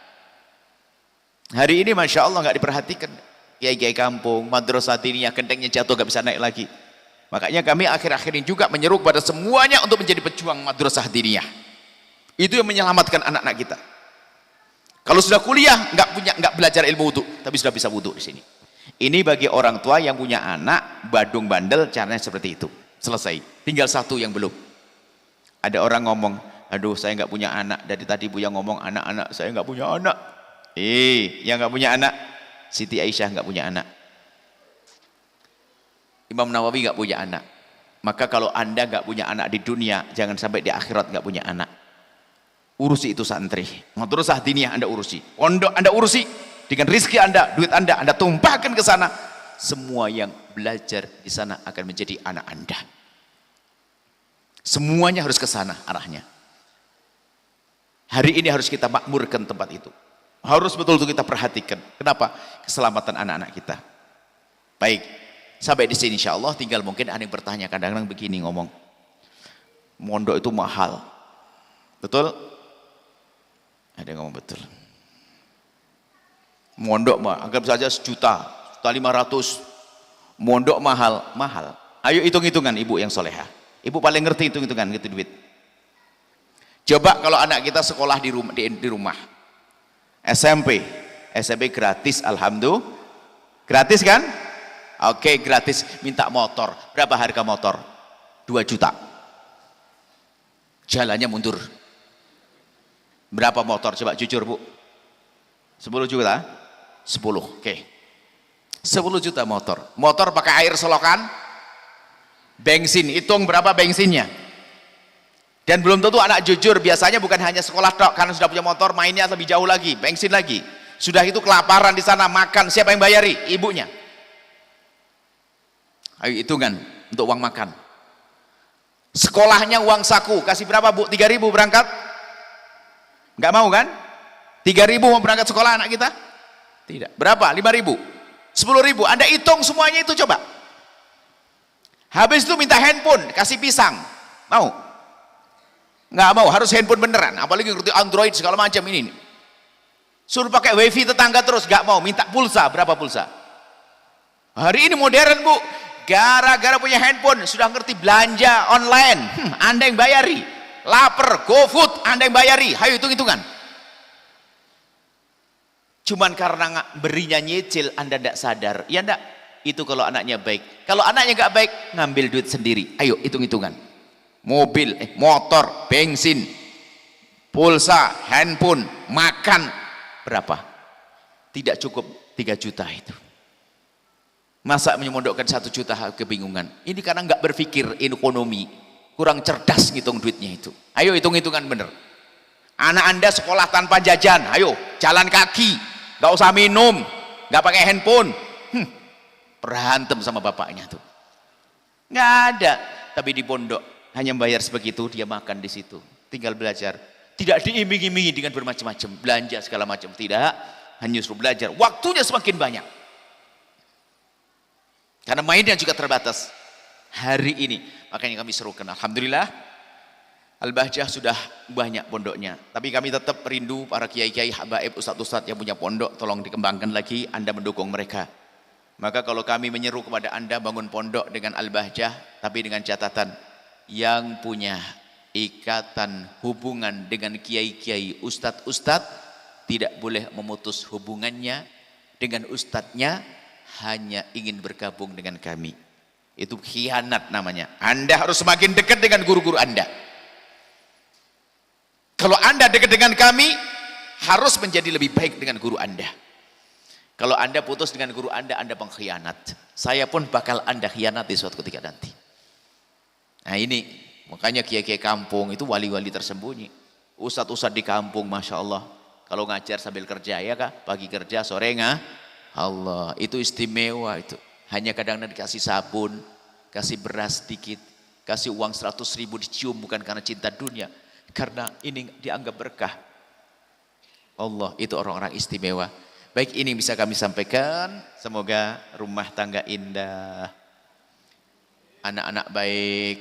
Hari ini Masya Allah nggak diperhatikan. Kiai-kiai kampung, madrasah diniyah, gentengnya jatuh nggak bisa naik lagi. Makanya kami akhir-akhir ini juga menyeru kepada semuanya untuk menjadi pejuang madrasah diniyah. Itu yang menyelamatkan anak-anak kita. Kalau sudah kuliah nggak belajar ilmu wudu, tapi sudah bisa wudu di sini. Ini bagi orang tua yang punya anak badung bandel, caranya seperti itu. Selesai. Tinggal satu yang belum. Ada orang ngomong, aduh saya nggak punya anak. Dari tadi Buya ngomong anak-anak, saya nggak punya anak. Yang nggak punya anak, Siti Aisyah nggak punya anak. Imam Nawawi nggak punya anak. Maka kalau Anda nggak punya anak di dunia, jangan sampai di akhirat nggak punya anak. Urusi itu santri. Madrasah diniyah Anda urusi. Pondok Anda urusi. Dengan rizki Anda, duit Anda tumpahkan ke sana. Semua yang belajar di sana akan menjadi anak Anda. Semuanya harus ke sana arahnya. Hari ini harus kita makmurkan tempat itu. Harus betul-betul kita perhatikan. Kenapa? Keselamatan anak-anak kita. Baik. Sampai di sini insya Allah, tinggal mungkin ada yang bertanya, kadang-kadang begini ngomong, mondok itu mahal, betul? Ada yang ngomong betul. Mondok mah, anggap saja sejuta, 1.500.000, mondok mahal. Ayo hitung-hitungan ibu yang soleha, ibu paling ngerti hitung-hitungan gitu duit. Coba kalau anak kita sekolah di rumah, SMP gratis, alhamdulillah, gratis kan? Oke, gratis. Minta motor, berapa harga motor? 2 juta. Jalannya mundur. Berapa motor? Coba jujur Bu. 10 juta? 10, oke. 10 juta motor. Motor pakai air selokan, bensin, hitung berapa bensinnya. Dan belum tentu anak jujur, biasanya bukan hanya sekolah tok, karena sudah punya motor, mainnya lebih jauh lagi, bensin lagi. Sudah itu kelaparan di sana, makan, siapa yang bayari? Ibunya. Ayo hitungan untuk uang makan. Sekolahnya uang saku, kasih berapa Bu? 3.000 berangkat? Nggak mau kan? 3.000 mau berangkat sekolah anak kita? Tidak. Berapa? 5.000? 10.000? Anda hitung semuanya itu coba. Habis itu minta handphone, kasih pisang. Mau? Nggak mau, harus handphone beneran. Apalagi ngerti Android segala macam ini. Suruh pakai wifi tetangga terus, nggak mau. Minta pulsa, berapa pulsa? Hari ini modern Bu. Gara-gara punya handphone sudah ngerti belanja online, Anda yang bayari. Lapar, GoFood, Anda yang bayari. Hayo hitung-hitungan. Cuman karena berinya nyicil, Anda tidak sadar. Ya enggak, itu kalau anaknya baik. Kalau anaknya nggak baik, ngambil duit sendiri. Ayo hitung-hitungan. Mobil, motor, bensin, pulsa, handphone, makan, berapa? Tidak cukup 3 juta itu. Masa menyemondokkan 1 juta, kebingungan. Ini karena nggak berpikir ekonomi, kurang cerdas ngitung duitnya itu. Ayo hitung-hitungan bener. Anak Anda sekolah tanpa jajan, ayo jalan kaki, nggak usah minum, nggak pakai handphone. Berantem sama bapaknya tuh. Nggak ada. Tapi di pondok hanya bayar sebegitu, dia makan di situ. Tinggal belajar. Tidak diiming-imingi dengan bermacam-macam belanja segala macam. Tidak, hanya suruh belajar. Waktunya semakin banyak. Karena mainnya juga terbatas. Hari ini, makanya kami serukan. Alhamdulillah, Al-Bahjah sudah banyak pondoknya. Tapi kami tetap rindu para kiai-kiai, habaib, ustadz-ustadz yang punya pondok. Tolong dikembangkan lagi, Anda mendukung mereka. Maka kalau kami menyeru kepada Anda bangun pondok dengan Al-Bahjah, tapi dengan catatan, yang punya ikatan hubungan dengan kiai-kiai, ustadz-ustadz, tidak boleh memutus hubungannya dengan ustadznya, hanya ingin bergabung dengan kami. Itu khianat namanya. Anda harus semakin dekat dengan guru-guru Anda. Kalau Anda dekat dengan kami, harus menjadi lebih baik dengan guru Anda. Kalau Anda putus dengan guru Anda pengkhianat. Saya pun bakal Anda khianati suatu ketika nanti. Nah ini, makanya kiai-kiai kampung itu wali-wali tersembunyi. Ustadz-ustadz di kampung, Masya Allah. Kalau ngajar sambil kerja, ya kak? Pagi kerja, sore Allah, itu istimewa itu. Hanya kadang-kadang dikasih sabun, kasih beras sedikit, kasih uang 100.000 dicium bukan karena cinta dunia, karena ini dianggap berkah. Allah, itu orang-orang istimewa. Baik, ini bisa kami sampaikan. Semoga rumah tangga indah, anak-anak baik,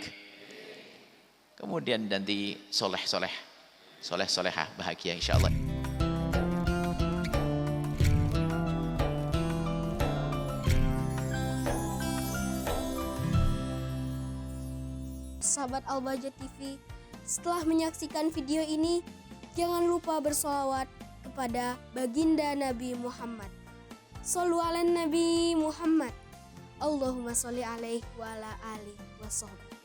kemudian nanti soleh-solehah, bahagia insya Allah. Sahabat Al-Bahjah TV, setelah menyaksikan video ini, jangan lupa bersolawat kepada baginda Nabi Muhammad. Shollu ala Nabi Muhammad. Allahumma sholli alaihi wa ala alihi wa sahbihi.